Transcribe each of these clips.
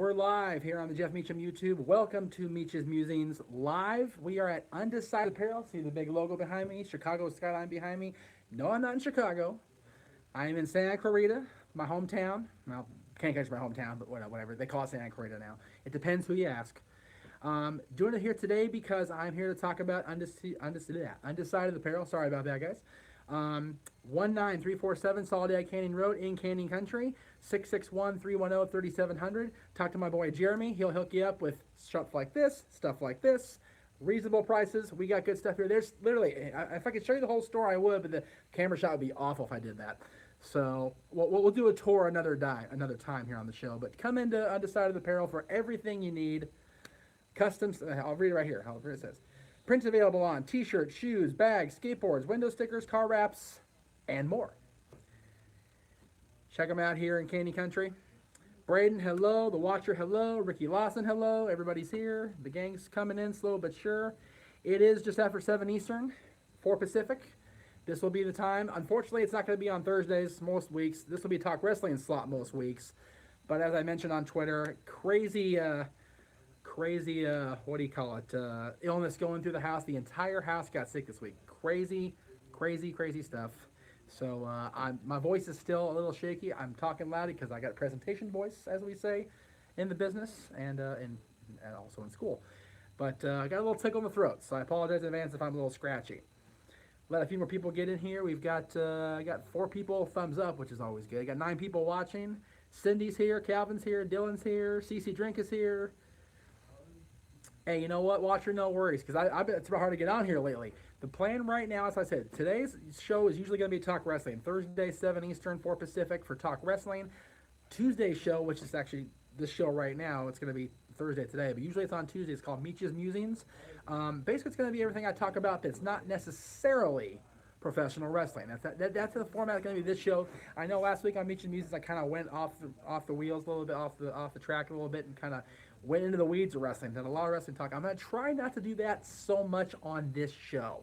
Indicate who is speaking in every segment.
Speaker 1: we're live here on the Jeff Meacham YouTube. Welcome to MEACH'S Musings Live. We are at Undecided Apparel. See the big logo behind me, Chicago skyline behind me. No, I'm not in Chicago. I am in Santa Clarita, my hometown. Well, can't catch my hometown, but whatever. They call it Santa Clarita now. It depends who you ask. Doing it here today because I'm here to talk about Undecided Apparel. Sorry about that, guys. 19347 Soledad Canyon Road in Canyon Country. 661-310-3700. Talk to my boy Jeremy. He'll hook you up with stuff like this, reasonable prices. We got good stuff here. There's literally, if I could show you the whole store, I would, but the camera shot would be awful if I did that. So we'll do a tour another time here on the show. But come into Undecided Apparel for everything you need. Customs. I'll read it right here. Here it says. Prints available on t-shirts, shoes, bags, skateboards, window stickers, car wraps, and more. Check them out here in Candy Country. Braden, hello. The Watcher, hello. Ricky Lawson, hello. Everybody's here. The gang's coming in slow but sure. It is just after 7 Eastern, 4 Pacific. This will be the time. Unfortunately, it's not going to be on Thursdays most weeks. This will be Talk Wrestling slot most weeks. But as I mentioned on Twitter, crazy, what do you call it? Illness going through the house. The entire house got sick this week. Crazy stuff. So my voice is still a little shaky. I'm talking loud because I got presentation voice, as we say, in the business and also in school. But I got a little tickle in the throat, so I apologize in advance if I'm a little scratchy. Let a few more people get in here. We've got 4 people thumbs up, which is always good. I got 9 people watching. Cindy's here, Calvin's here, Dylan's here, CC Drink is here. Hey, you know what, Watcher? No worries, because I bet it's hard to get on here lately. The plan right now, as I said, today's show is usually going to be Talk Wrestling. Thursday, 7 Eastern, 4 Pacific for Talk Wrestling. Tuesday's show, which is actually this show right now, it's going to be Thursday today, but usually it's on Tuesday. It's called MEACH'S Musings. Basically, it's going to be everything I talk about that's not necessarily professional wrestling. That's the format going to be this show. I know last week on MEACH'S Musings, I kind of went off the wheels a little bit, off the track a little bit, and kind of went into the weeds of wrestling, did a lot of wrestling talk. I'm going to try not to do that so much on this show.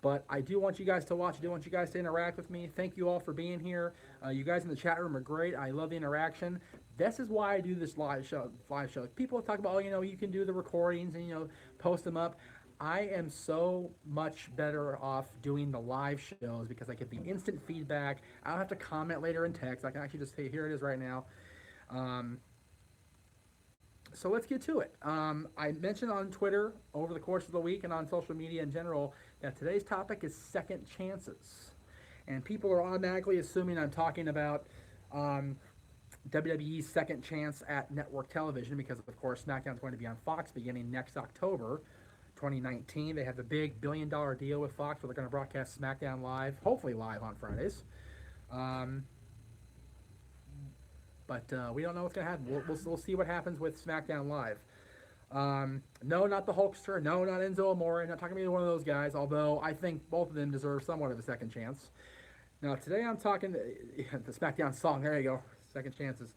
Speaker 1: But I do want you guys to watch. I do want you guys to interact with me. Thank you all for being here. You guys in the chat room are great. I love the interaction. This is why I do this live show. People talk about, you can do the recordings and, post them up. I am so much better off doing the live shows because I get the instant feedback. I don't have to comment later in text. I can actually just say, here it is right now. So let's get to it. I mentioned on Twitter over the course of the week and on social media in general that today's topic is second chances. And people are automatically assuming I'm talking about WWE's second chance at network television because, of course, SmackDown's going to be on Fox beginning next October 2019. They have the big $1 billion deal with Fox where they're going to broadcast SmackDown live, hopefully live on Fridays. But we don't know what's going to happen. We'll see what happens with SmackDown Live. No, not the Hulkster. No, not Enzo Amore. I'm not talking to either one of those guys, although I think both of them deserve somewhat of a second chance. Now, today I'm talking the SmackDown song. There you go. Second chances.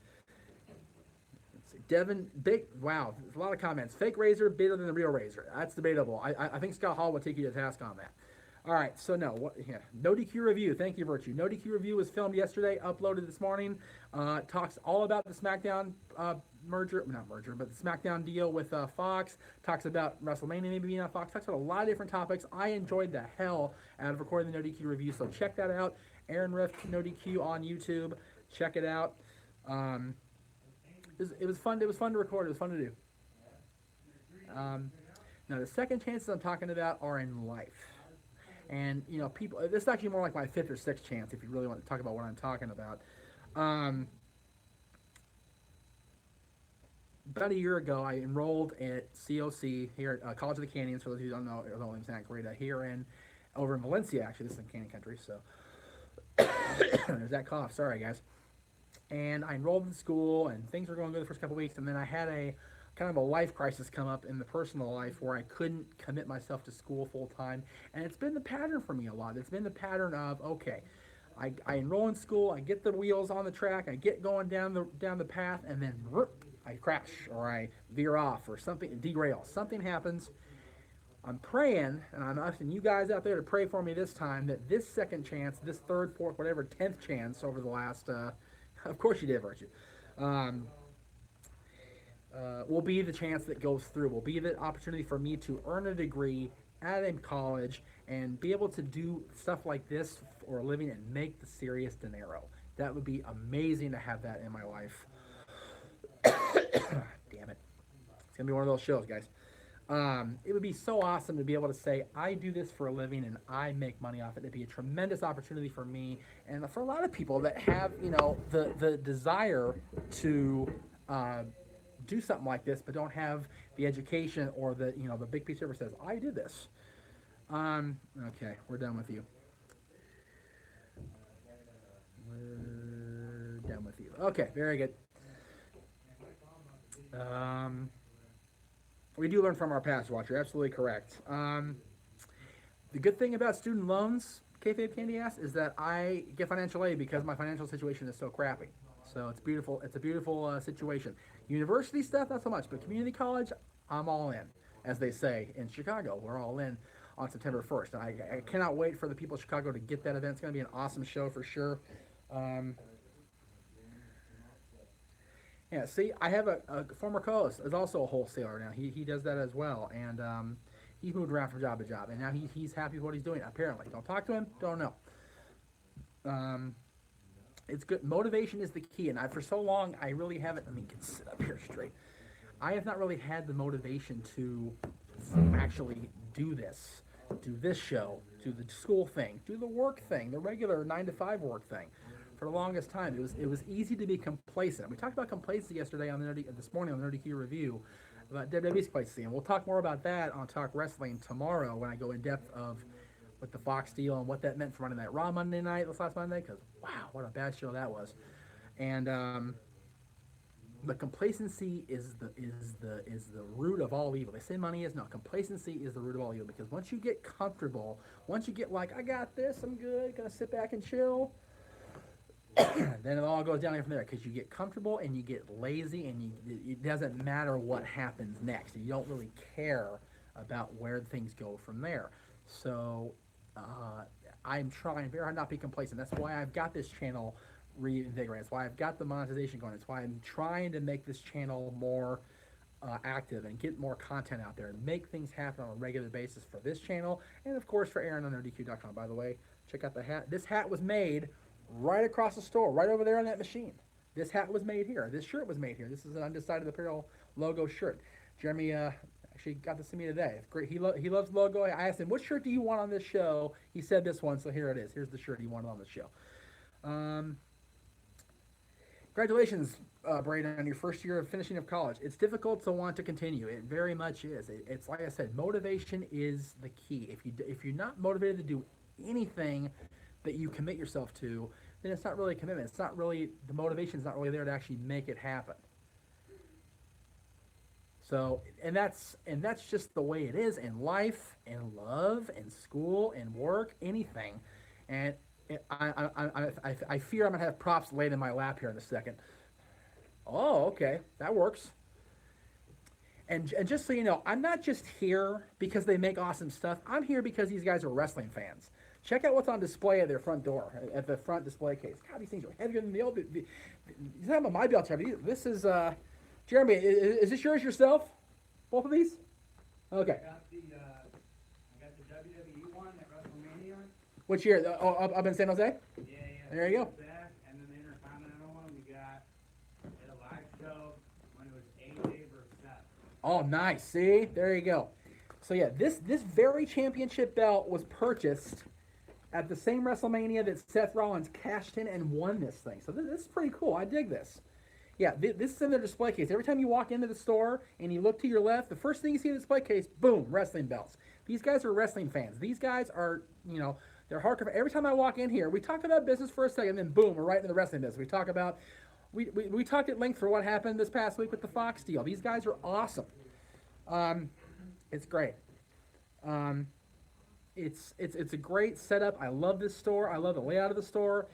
Speaker 1: Let's see. Devin, wow, there's a lot of comments. Fake razor, better than the real razor. That's debatable. I think Scott Hall would take you to task on that. All right, so no DQ review. Thank you, Virtue. No DQ review was filmed yesterday, uploaded this morning. Talks all about the SmackDown not merger, but the SmackDown deal with Fox. Talks about WrestleMania maybe being on Fox. Talks about a lot of different topics. I enjoyed the hell out of recording the No DQ review, so check that out. Aaron Rift, No DQ on YouTube. Check it out. It was fun. It was fun to record. It was fun to do. Now the second chances I'm talking about are in life. And, people, this is actually more like my 5th or 6th chance if you really want to talk about what I'm talking about. About a year ago, I enrolled at COC here at College of the Canyons, for those who don't know, it's only in Santa Clarita, over in Valencia, actually. This is in Canyon Country, so there's that cough. Sorry, guys. And I enrolled in school, and things were going good the first couple of weeks, and then I had a kind of a life crisis come up in the personal life where I couldn't commit myself to school full time, and it's been the pattern for me a lot. It's been the pattern of, okay, I enroll in school, I get the wheels on the track, I get going down the path, and then whoop, I crash or I veer off or something, derail. Something happens. I'm praying, and I'm asking you guys out there to pray for me this time that this second chance, this third, fourth, whatever, 10th chance over the last, of course you did, Virtue. will be the chance that goes through, will be the opportunity for me to earn a degree at a college and be able to do stuff like this for a living and make the serious dinero. That would be amazing to have that in my life. Damn it. It's going to be one of those shows, guys. It would be so awesome to be able to say, I do this for a living and I make money off it. It'd be a tremendous opportunity for me and for a lot of people that have, the desire to do something like this, but don't have the education or the big piece of paper says, I did this. Okay, we're done with you. We're done with you. Okay, very good. We do learn from our past, Watch. You're absolutely correct. The good thing about student loans, Kayfabe Candy asks, is that I get financial aid because my financial situation is so crappy. So it's beautiful. It's a beautiful situation. University stuff, not so much, but community college, I'm all in, as they say in Chicago. We're all in on September 1st. And I cannot wait for the people of Chicago to get that event. It's going to be an awesome show for sure. Yeah, see, I have a former co-host is also a wholesaler now. He does that as well, and he's moved around from job to job, and now he's happy with what he's doing, apparently. Don't talk to him, don't know. It's good. Motivation is the key, and for so long, I really haven't, sit up here straight. I have not really had the motivation to actually do this show, do the school thing, do the work thing, the regular 9-to-5 work thing. For the longest time, it was easy to be complacent. We talked about complacency yesterday this morning on the Nerdy Key Review about WWE's complacency, and we'll talk more about that on Talk Wrestling tomorrow when I go in depth with the Fox deal and what that meant for Monday Night Raw Monday night, this last Monday. Because wow, what a bad show that was. And the complacency is the root of all evil. They say money is not. Complacency is the root of all evil, because once you get comfortable, once you get like, I got this, I'm good, gonna sit back and chill. Then it all goes down from there, because you get comfortable and you get lazy, and it doesn't matter what happens next. You don't really care about where things go from there. So I'm trying very hard not to be complacent. That's why I've got this channel reinvigorated. That's why I've got the monetization going. That's why I'm trying to make this channel more active and get more content out there and make things happen on a regular basis for this channel, and of course for Aaron on NerdDQ.com. By the way, check out the hat. This hat was made right across the store, right over there on that machine. This hat was made here. This shirt was made here. This is an Undecided Apparel logo shirt. Jeremy actually got this to me today. It's great. He loves logo. I asked him, what shirt do you want on this show? He said this one, so here it is. Here's the shirt he wanted on the show. Congratulations, Braden, on your first year of finishing of college. It's difficult to want to continue. It very much is. It's like I said, motivation is the key. If you're not motivated to do anything that you commit yourself to, then it's not really a commitment. It's not really, the motivation's not really there to actually make it happen. So, and that's just the way it is in life, in love, in school, in work, anything. And I fear I'm gonna have props laid in my lap here in a second. Oh, okay, that works. And just so you know, I'm not just here because they make awesome stuff. I'm here because these guys are wrestling fans. Check out what's on display at their front door, at the front display case. God, these things are heavier than the old. These have my belt heavy. This is, Jeremy, is this yours yourself? Both of these? Okay.
Speaker 2: I got the WWE one at WrestleMania.
Speaker 1: Which year? Up in San Jose?
Speaker 2: Yeah.
Speaker 1: There you go.
Speaker 2: That, and then the Intercontinental one we got at a live show when it was AJ versus Seth.
Speaker 1: Oh, nice. See? There you go. So yeah, this very championship belt was purchased at the same WrestleMania that Seth Rollins cashed in and won this thing. So this is pretty cool. I dig this. Yeah, this is in their display case. Every time you walk into the store and you look to your left, the first thing you see in the display case, boom, wrestling belts. These guys are wrestling fans. These guys are, they're hardcore. Every time I walk in here, we talk about business for a second, then boom, we're right into the wrestling business. We talk about, we talked at length for what happened this past week with the Fox deal. These guys are awesome. It's great. It's a great setup. I love this store. I love the layout of the store.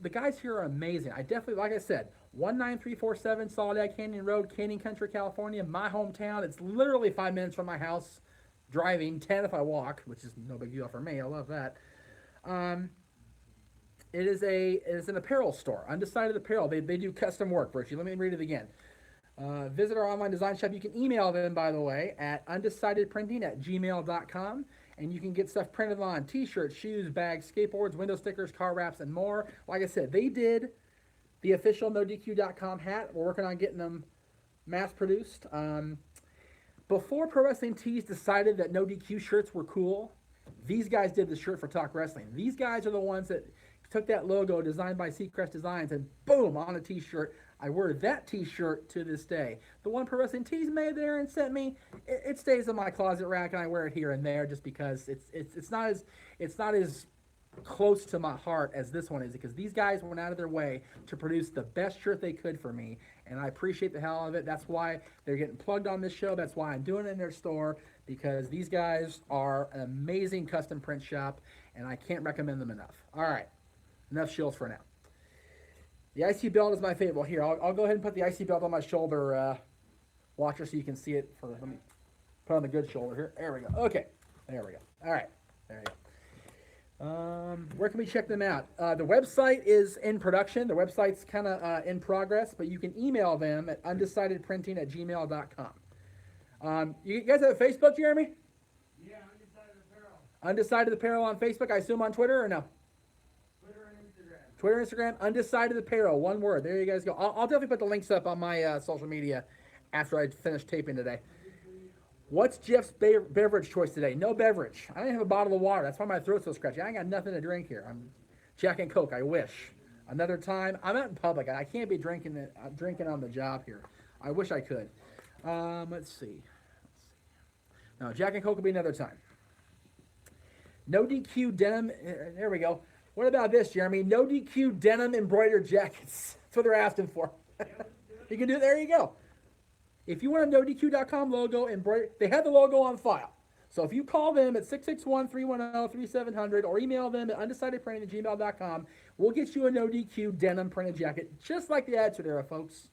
Speaker 1: The guys here are amazing. I definitely, like I said, 19347 Soledad Canyon Road, Canyon Country, California, my hometown. It's literally 5 minutes from my house, driving 10 if I walk, which is no big deal for me. I love that. It is an apparel store, Undecided Apparel. They do custom work, Virtue. Let me read it again. Visit our online design shop. You can email them, by the way, at undecidedprinting@gmail.com. And you can get stuff printed on t-shirts, shoes, bags, skateboards, window stickers, car wraps, and more. Like I said, they did the official NoDQ.com hat. We're working on getting them mass produced. Before Pro Wrestling Tees decided that no DQ shirts were cool, these guys did the shirt for Talk Wrestling. These guys are the ones that took that logo designed by Seacrest Designs and boom, on a t-shirt. I wear that t-shirt to this day. The one Pro Wrestling Tees made there and sent me, it stays in my closet rack and I wear it here and there just because it's not as close to my heart as this one is, because these guys went out of their way to produce the best shirt they could for me, and I appreciate the hell out of it. That's why they're getting plugged on this show. That's why I'm doing it in their store, because these guys are an amazing custom print shop, and I can't recommend them enough. All right, enough shills for now. The IC belt is my favorite. Well, here, I'll go ahead and put the IC belt on my shoulder, Watcher, so you can see it. Let me put on the good shoulder here. There we go. Okay, there we go. All right, there you go. Where can we check them out? The website is in production. The website's kind of in progress, but you can email them at undecidedprinting@gmail.com. You guys have a Facebook, Jeremy?
Speaker 2: Yeah, Undecided Apparel.
Speaker 1: Undecided Apparel on Facebook. I assume on Twitter or no?
Speaker 2: Twitter and Instagram.
Speaker 1: Twitter, Instagram, Undecided Apparel. One word. There you guys go. I'll definitely put the links up on my social media after I finish taping today. What's Jeff's beverage choice today? No beverage. I don't have a bottle of water. That's why my throat's so scratchy. I ain't got nothing to drink here. I'm Jack and Coke. I wish. Another time. I'm out in public. I can't be drinking on the job here. I wish I could. Let's see. No, Jack and Coke will be another time. No DQ denim. There we go. What about this, Jeremy? No DQ denim embroidered jackets. That's what they're asking for. You can do it. There you go. If you want a NoDQ.com logo embroidered, they have the logo on file. So if you call them at 661-310-3700 or email them at undecidedprinting@gmail.com, we'll get you a NoDQ denim printed jacket, just like the Attitude Era, folks.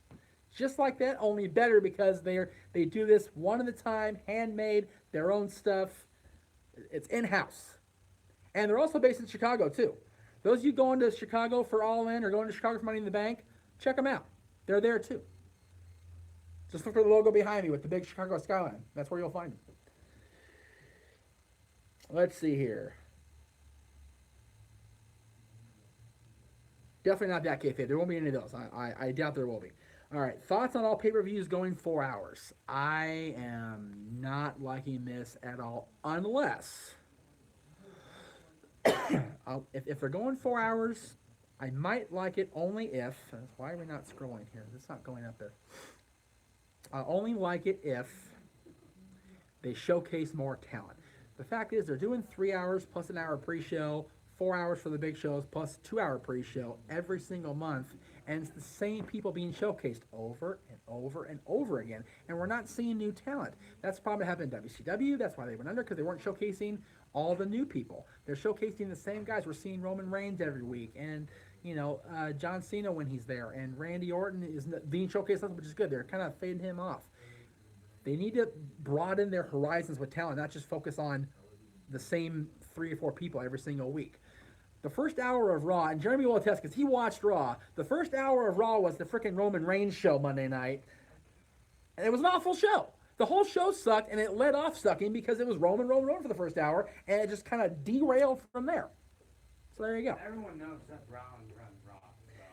Speaker 1: Just like that, only better, because they do this one at a time, handmade, their own stuff. It's in-house. And they're also based in Chicago, too. Those of you going to Chicago for All In or going to Chicago for Money in the Bank, check them out. They're there, too. Just look for the logo behind me with the big Chicago skyline. That's where you'll find them. Let's see here. Definitely not that kayfabe. There won't be any of those. I doubt there will be. All right. Thoughts on all pay-per-views going 4 hours? I am not liking this at all, unless if they're going 4 hours, I might like it only if. Why are we not scrolling here? It's not going up there. I only like it if they showcase more talent. The fact is, they're doing 3 hours plus an hour pre-show, 4 hours for the big shows, plus 2 hour pre-show every single month, and it's the same people being showcased over and over and over again, and we're not seeing new talent. That's the problem that happened in WCW. That's why they went under, because they weren't showcasing all the new people. They're showcasing the same guys. We're seeing Roman Reigns every week, and John Cena when he's there, and Randy Orton is being showcased, which is good. They're kind of fading him off. They need to broaden their horizons with talent, not just focus on the same 3 or 4 people every single week. The first hour of Raw, and Jeremy will attest because he watched Raw, the first hour of Raw was the freaking Roman Reigns show Monday night, and it was an awful show. The whole show sucked, and it led off sucking because it was Roman for the first hour, and it just kind of derailed from there. So there you go.
Speaker 2: Everyone knows Seth Rollins runs Raw.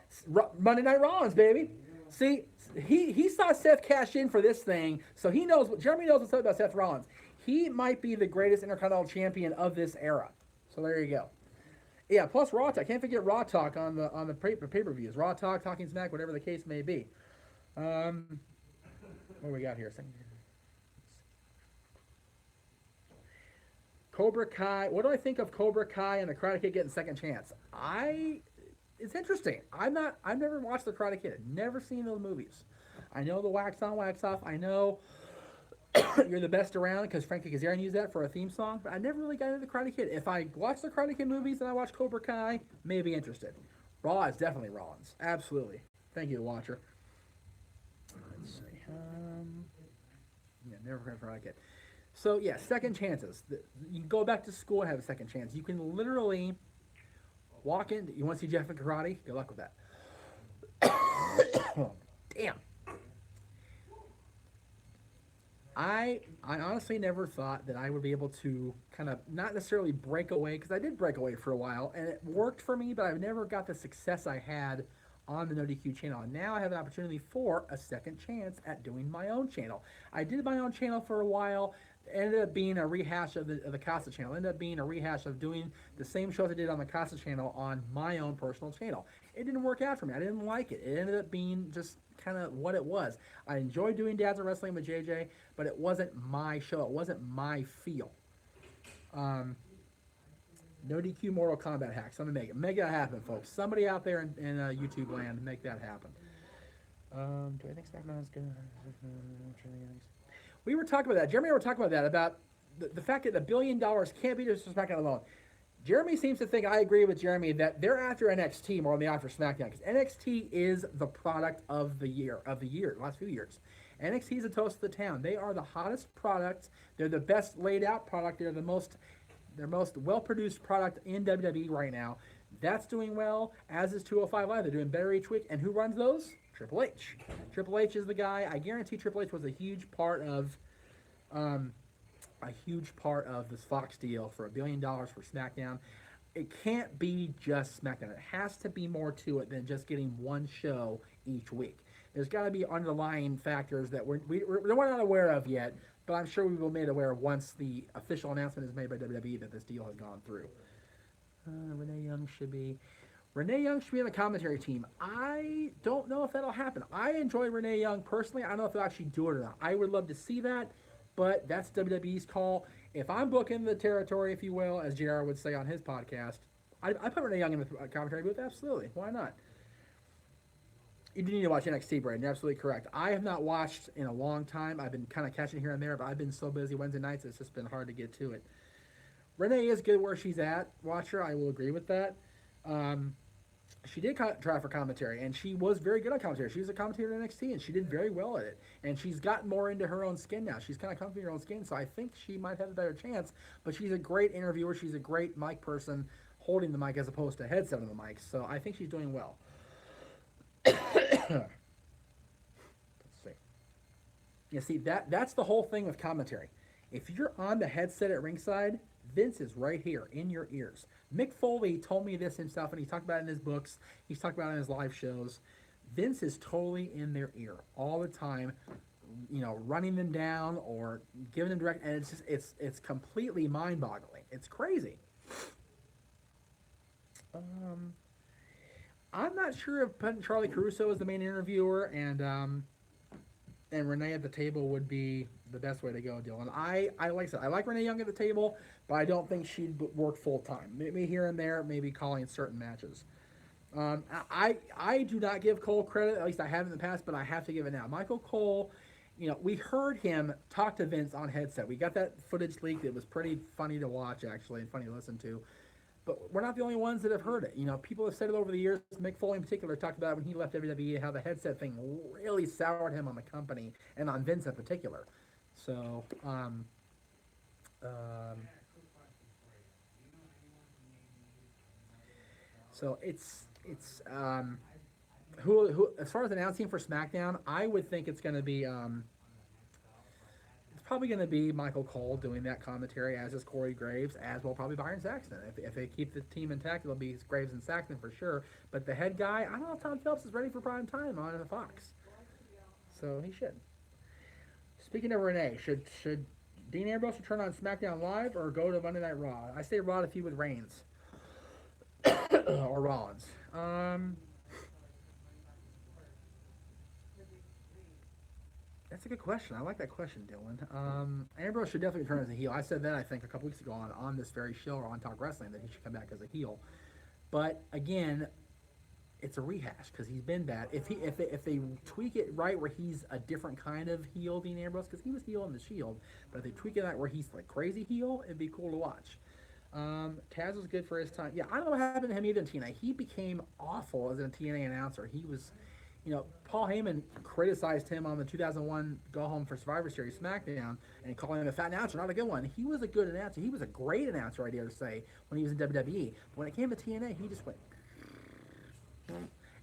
Speaker 2: So.
Speaker 1: Monday Night Rollins, baby. See, he saw Seth cash in for this thing, so he knows. Jeremy knows what's up about Seth Rollins. He might be the greatest Intercontinental Champion of this era. So there you go. Yeah, plus Raw Talk. Can't forget Raw Talk on the pay-per-views. Raw Talk, Talking Smack, whatever the case may be. What do we got here? Cobra Kai. What do I think of Cobra Kai and the Karate Kid getting second chance? It's interesting. I've never watched the Karate Kid. Never seen those movies. I know the wax on, wax off. I know You're the Best Around because Frankie Kazarian used that for a theme song, but I never really got into the Karate Kid. If I watch the Karate Kid movies and I watch Cobra Kai, maybe interested. Raw is definitely Rollins. Absolutely. Thank you, Watcher. Let's see. Never heard of Karate Kid. So, yeah, second chances. You can go back to school and have a second chance. You can literally walk in. You want to see Jeff in karate? Good luck with that. Damn. I honestly never thought that I would be able to kind of not necessarily break away, because I did break away for a while and it worked for me, but I've never got the success I had on the No DQ channel. And now I have an opportunity for a second chance at doing my own channel. I did my own channel for a while. It ended up being a rehash of the Casa channel. It ended up being a rehash of doing the same shows I did on the Casa channel on my own personal channel. It didn't work out for me. I didn't like it. It ended up being just kind of what it was. I enjoyed doing Dads of Wrestling with JJ, but it wasn't my show. It wasn't my feel. No DQ Mortal Kombat hacks. I'm gonna make that happen, folks. Somebody out there in YouTube land, make that happen. Do I think SmackDown is good? We were talking about that. Jeremy and I were talking about that, about the fact that $1 billion can't be just for SmackDown alone. Jeremy seems to think, I agree with Jeremy, that they're after NXT more than they are after SmackDown, because NXT is the product of the last few years. NXT is the toast of the town. They are the hottest product. They're the best laid out product. They're the most well-produced product in WWE right now. That's doing well, as is 205 Live. They're doing better each week. And who runs those? Triple H. Triple H is the guy. I guarantee Triple H was a huge part of this Fox deal for $1 billion for SmackDown. It can't be just SmackDown. It has to be more to it than just getting one show each week. There's got to be underlying factors that we're not aware of yet, but I'm sure we will be made aware once the official announcement is made by WWE that this deal has gone through. Renee Young should be in the commentary team. I don't know if that'll happen. I enjoy Renee Young personally. I don't know if they'll actually do it or not. I would love to see that, but that's WWE's call. If I'm booking the territory, if you will, as JR would say on his podcast, I put Renee Young in the commentary booth. Absolutely. Why not? You do need to watch NXT, Braden. You're absolutely correct. I have not watched in a long time. I've been kind of catching here and there, but I've been so busy Wednesday nights, it's just been hard to get to it. Renee is good where she's at. Watch her. I will agree with that. She did try for commentary, and she was very good on commentary. She was a commentator at NXT, and she did very well at it. And she's gotten more into her own skin now. She's kind of comfortable in her own skin, so I think she might have a better chance. But she's a great interviewer. She's a great mic person holding the mic as opposed to headset on the mic. So I think she's doing well. Let's see. You see, that's the whole thing with commentary. If you're on the headset at ringside, Vince is right here in your ears. Mick Foley told me this himself, and he talked about it in his books. He's talked about it in his live shows. Vince is totally in their ear all the time, running them down or giving them direct. And it's completely mind-boggling. It's crazy. I'm not sure if putting Charlie Caruso as the main interviewer and Renee at the table would be the best way to go, Dylan. I like I said, I like Renee Young at the table, but I don't think she'd work full time. Maybe here and there, maybe calling certain matches. I do not give Cole credit, at least I have in the past, but I have to give it now. Michael Cole, we heard him talk to Vince on headset. We got that footage leaked. It was pretty funny to watch, actually, and funny to listen to. But we're not the only ones that have heard it. People have said it over the years. Mick Foley in particular talked about when he left WWE, how the headset thing really soured him on the company and on Vince in particular. So, it's who as far as announcing for SmackDown, I would think it's going to be it's probably going to be Michael Cole doing that commentary, as is Corey Graves, as well probably Byron Saxton. If they keep the team intact, it'll be Graves and Saxton for sure. But the head guy, I don't know if Tom Phelps is ready for prime time on the Fox, so he should. Speaking of Renee, should Dean Ambrose return on SmackDown Live or go to Monday Night Raw? I say Raw to feud with Reigns or Rollins. That's a good question. I like that question, Dylan. Ambrose should definitely return as a heel. I said that, I think, a couple weeks ago on this very show or on Talk Wrestling, that he should come back as a heel. But again, it's a rehash because he's been bad. If they tweak it right where he's a different kind of heel, Dean Ambrose, because he was heel in the Shield, but if they tweak it right where he's like crazy heel, it'd be cool to watch. Taz was good for his time. Yeah, I don't know what happened to him either in TNA. He became awful as a TNA announcer. He was, Paul Heyman criticized him on the 2001 Go Home for Survivor Series SmackDown and calling him a fat announcer, not a good one. He was a good announcer. He was a great announcer, I dare to say, when he was in WWE. But when it came to TNA, he just went.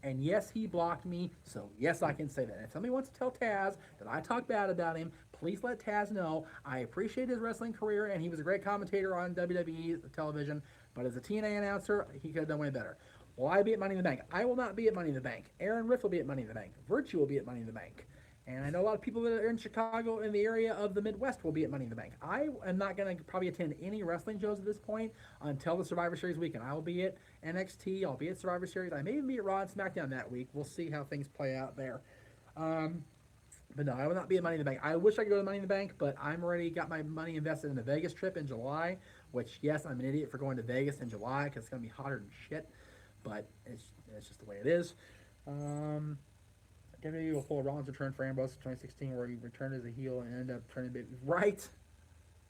Speaker 1: And yes, he blocked me, so yes, I can say that. If somebody wants to tell Taz that I talk bad about him, please let Taz know. I appreciate his wrestling career, and he was a great commentator on WWE television, but as a TNA announcer, he could have done way better. Will I be at Money in the Bank? I will not be at Money in the Bank. Aaron Riff will be at Money in the Bank. Virtue will be at Money in the Bank. And I know a lot of people that are in Chicago, in the area of the Midwest, will be at Money in the Bank. I am not going to probably attend any wrestling shows at this point until the Survivor Series weekend. I will be at NXT. I'll be at Survivor Series. I may even be at Raw and SmackDown that week. We'll see how things play out there. But no, I will not be at Money in the Bank. I wish I could go to Money in the Bank, but I'm already got my money invested in the Vegas trip in July, which, yes, I'm an idiot for going to Vegas in July because it's going to be hotter than shit, but it's just the way it is. WWE will pull a Rollins return for Ambrose in 2016 where he returned as a heel and ended up turning baby. Right?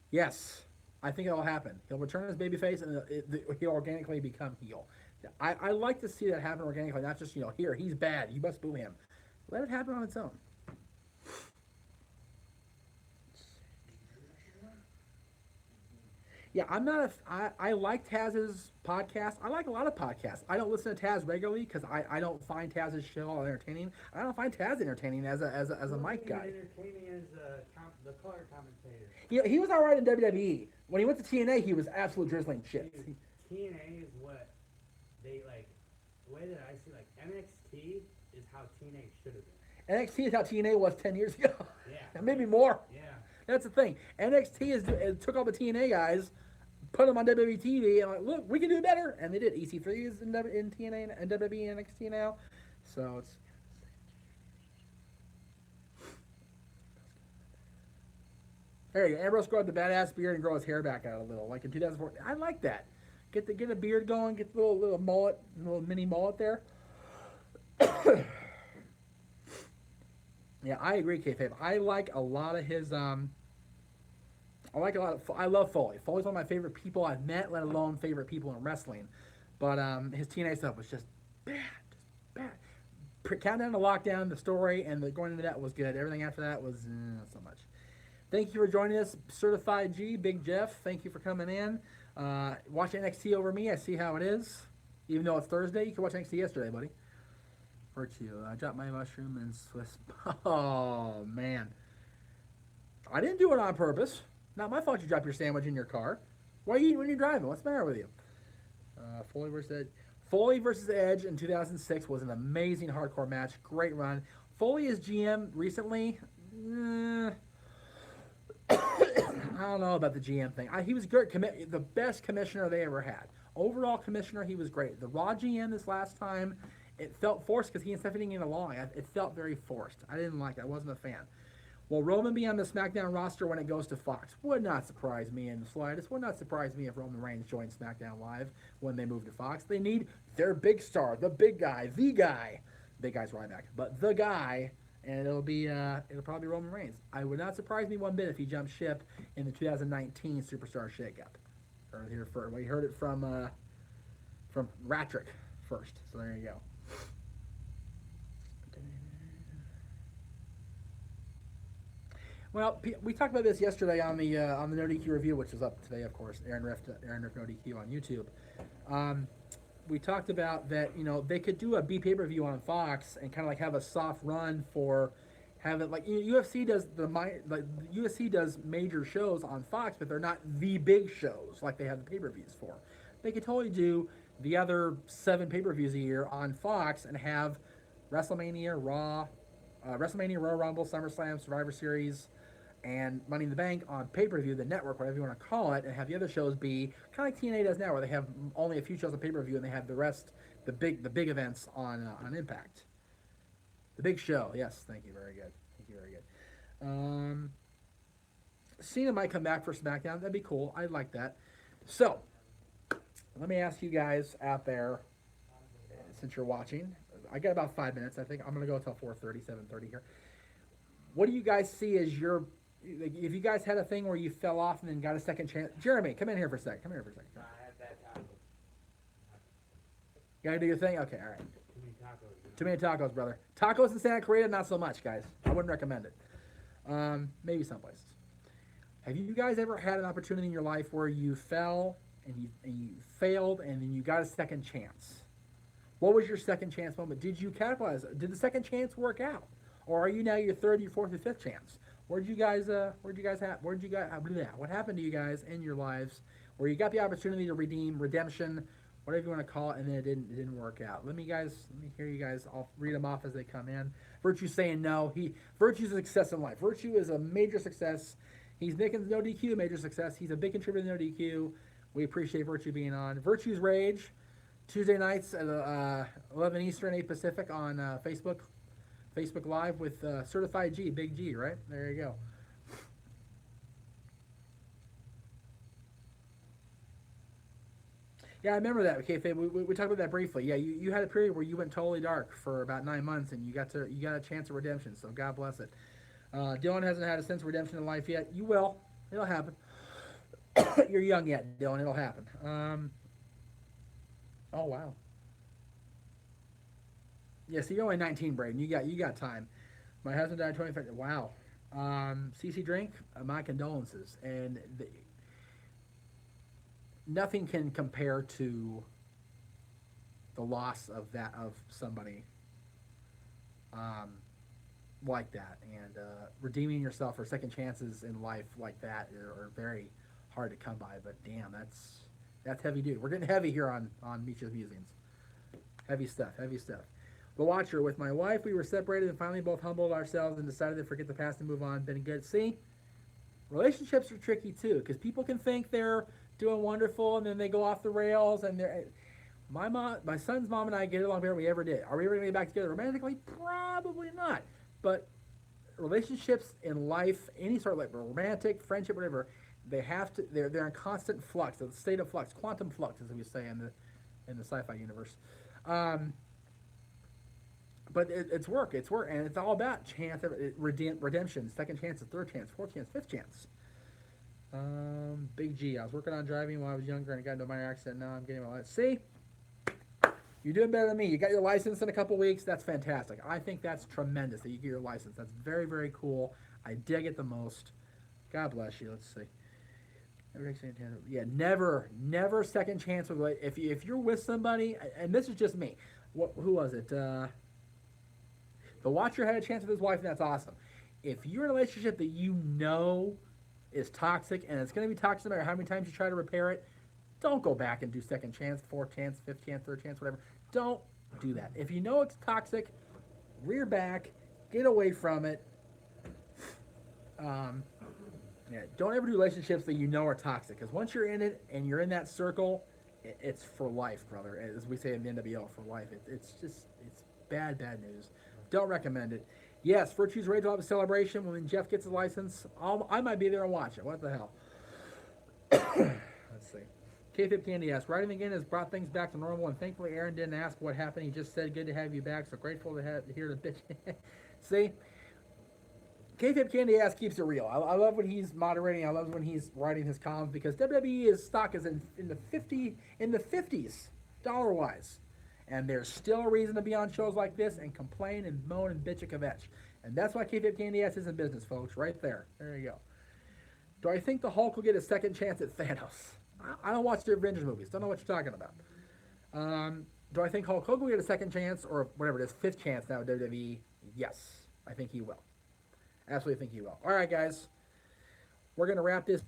Speaker 1: Yes. I think it'll happen. He'll return as babyface and he'll organically become heel. I like to see that happen organically, not just, here, he's bad, you must boo him. Let it happen on its own. Yeah, I'm not I like Taz's podcast. I like a lot of podcasts. I don't listen to Taz regularly because I don't find Taz's show all entertaining. I don't find Taz entertaining as a mic guy.
Speaker 2: Entertaining as the color commentator.
Speaker 1: He was all right in WWE. When he went to TNA, he was absolute drizzling shit.
Speaker 2: TNA is what they like. The way that I see NXT is how TNA should have been.
Speaker 1: NXT is how TNA was 10 years ago.
Speaker 2: Yeah.
Speaker 1: Maybe more.
Speaker 2: Yeah.
Speaker 1: That's the thing. NXT took all the TNA guys, put them on WWE TV, and look, we can do better. And they did. EC3 is in TNA and WWE and NXT now. So it's. There you go. Ambrose grow the badass beard and grow his hair back out a little, like in 2004. I like that. Get a beard going, get the little mullet, little mini mullet there. Yeah, I agree, Kayfabe. I like a lot of his. I love Foley. Foley's one of my favorite people I've met, let alone favorite people in wrestling. But his TNA stuff was just bad, Countdown to Lockdown, the story, and the going into that was good. Everything after that was not so much. Thank you for joining us, Certified G, Big Jeff. Thank you for coming in. Watch NXT over me. I see how it is. Even though it's Thursday, you can watch NXT yesterday, buddy. Virtue. I dropped my mushroom in Swiss. Oh, man. I didn't do it on purpose. Not my fault you dropped your sandwich in your car. Why are you eating when you're driving? What's the matter with you? Foley versus Edge in 2006 was an amazing hardcore match. Great run. Foley is GM recently. I don't know about the GM thing. He was good. The best commissioner they ever had. Overall commissioner, he was great. The Raw GM this last time, it felt forced because he and Stephanie getting along. It felt very forced. I didn't like it. I wasn't a fan. Will Roman be on the SmackDown roster when it goes to Fox? Would not surprise me in the slightest. Would not surprise me if Roman Reigns joined SmackDown Live when they move to Fox. They need their big star, the big guy, the guy. Big guy's Ryback, but the guy, and it'll probably be Roman Reigns. I would not surprise me one bit if he jumped ship in the 2019 Superstar Shakeup. We heard it from Ratrick first. So there you go. Well, we talked about this yesterday on the No DQ review, which is up today, of course. Aaron Riff No DQ on YouTube. We talked about that. They could do a B pay-per-view on Fox and kind of have a soft run for have it UFC does UFC does major shows on Fox, but they're not the big shows like they have the pay-per-views for. They could totally do the other 7 pay-per-views a year on Fox and have WrestleMania, Raw, Royal Rumble, SummerSlam, Survivor Series, and Money in the Bank on pay-per-view, the network, whatever you want to call it, and have the other shows be kind of like TNA does now, where they have only a few shows on pay-per-view and they have the rest, the big events on Impact. The big show, yes, thank you, very good. Cena might come back for SmackDown. That'd be cool. I'd like that. So, let me ask you guys out there, since you're watching, I got about 5 minutes. I think I'm going to go until 4:30, 7:30 here. What do you guys see as if you guys had a thing where you fell off and then got a second chance? Jeremy, come in here for a second.
Speaker 2: I had bad tacos.
Speaker 1: You got to do your thing? Okay, all right.
Speaker 2: Too many tacos.
Speaker 1: Too many tacos, brother. Tacos in Santa Clarita, not so much, guys. I wouldn't recommend it. Maybe some places. Have you guys ever had an opportunity in your life where you fell and you failed and then you got a second chance? What was your second chance moment? Did you capitalize? Did the second chance work out, or are you now your third, your fourth, or fifth chance? What happened to you guys in your lives where you got the opportunity to redeem, redemption, whatever you want to call it, and then it didn't work out? Let me hear you guys. I'll read them off as they come in. Virtue saying no. Virtue's a success in life. Virtue is a major success. He's making no DQ major success. He's a big contributor to no DQ. We appreciate Virtue being on. Virtue's Rage, Tuesday nights at 11 Eastern, 8 Pacific on Facebook Live with Certified G, Big G, right? There you go. Yeah, I remember that. Okay, Fabe, we talked about that briefly. Yeah, you had a period where you went totally dark for about 9 months, and you got a chance of redemption. So God bless it. Dylan hasn't had a sense of redemption in life yet. You will. It'll happen. You're young yet, Dylan. It'll happen. Oh wow. Yeah, so you're only 19, Braden. You got time. My husband died 25. Wow. CC Drink, my condolences. And nothing can compare to the loss of somebody like that. And redeeming yourself for second chances in life like that are very hard to come by. But damn, that's heavy dude. We're getting heavy here on MEACH'S Musings. Heavy stuff. The Watcher, with my wife, we were separated and finally both humbled ourselves and decided to forget the past and move on. Been good. See, relationships are tricky too, because people can think they're doing wonderful and then they go off the rails. And my son's mom and I get along better than we ever did. Are we ever going to get back together romantically? Probably not. But relationships in life, any sort of like romantic, friendship, whatever, they're in constant flux, a state of flux, quantum flux, as we say in the sci-fi universe. But it's work, and it's all about chance, redemption, second chances, third chance, fourth chance, fifth chance. Big G, I was working on driving when I was younger and I got into a minor accident. Now I'm getting my license. See? You're doing better than me. You got your license in a couple weeks. That's fantastic. I think that's tremendous that you get your license. That's very, very cool. I dig it the most. God bless you. Let's see. Yeah, never second chance with if you're with somebody, and this is just me. Who was it? The Watcher had a chance with his wife, and that's awesome. If you're in a relationship that you know is toxic, and it's going to be toxic no matter how many times you try to repair it, don't go back and do second chance, fourth chance, fifth chance, third chance, whatever. Don't do that. If you know it's toxic, rear back, get away from it. Yeah, don't ever do relationships that you know are toxic, because once you're in it and you're in that circle, it's for life, brother. As we say in the NWO, for life. It's bad news. Don't recommend it. Yes, Virtue's Rage will have a celebration when Jeff gets his license. I might be there and watch it. What the hell? Let's see. K-Fib Candy asks, writing again has brought things back to normal, and thankfully Aaron didn't ask what happened. He just said, good to have you back, so grateful to hear the bitch. See? K-Fib Candy Ass keeps it real. I love when he's moderating. I love when he's writing his columns, because WWE's stock is in the 50s dollar-wise. And there's still a reason to be on shows like this and complain and moan and bitch and kvetch. And that's why K-Fib Candy Ass is in business, folks. Right there. There you go. Do I think the Hulk will get a second chance at Thanos? I don't watch the Avengers movies. Don't know what you're talking about. Do I think Hulk Hogan will get a second chance, or whatever it is, fifth chance now at WWE? Yes. I think he will. Absolutely think he will. All right, guys. We're going to wrap this